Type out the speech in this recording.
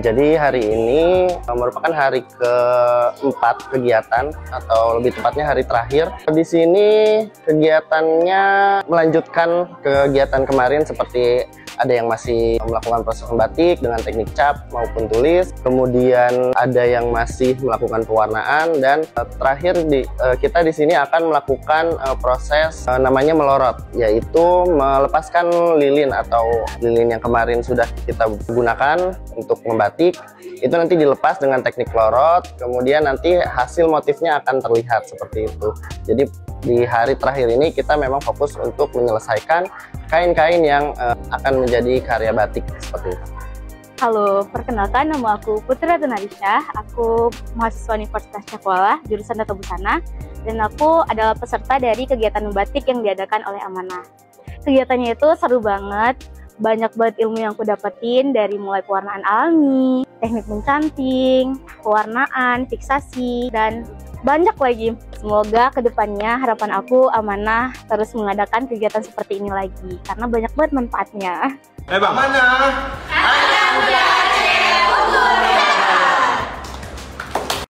Jadi hari ini merupakan hari keempat kegiatan atau lebih tepatnya hari terakhir. Di sini kegiatannya melanjutkan kegiatan kemarin seperti ada yang masih melakukan proses membatik dengan teknik cap maupun tulis. Kemudian ada yang masih melakukan pewarnaan dan terakhir kita di sini akan melakukan proses namanya melorot, yaitu melepaskan lilin atau lilin yang kemarin sudah kita gunakan untuk membatik. Itu nanti dilepas dengan teknik lorot, kemudian nanti hasil motifnya akan terlihat seperti itu. Jadi di hari terakhir ini kita memang fokus untuk menyelesaikan kain-kain yang akan menjadi karya batik seperti itu. Halo, perkenalkan nama aku Putri Ratu Narisha. Aku mahasiswa Universitas Cakrawala, jurusan Tata Busana, dan aku adalah peserta dari kegiatan membatik yang diadakan oleh Amanah. Kegiatannya itu seru banget, banyak banget ilmu yang aku dapetin dari mulai pewarnaan alami, teknik mencanting, pewarnaan, fiksasi, dan banyak lagi. Semoga kedepannya harapan aku Amanah terus mengadakan kegiatan seperti ini lagi karena banyak banget manfaatnya. Amanah!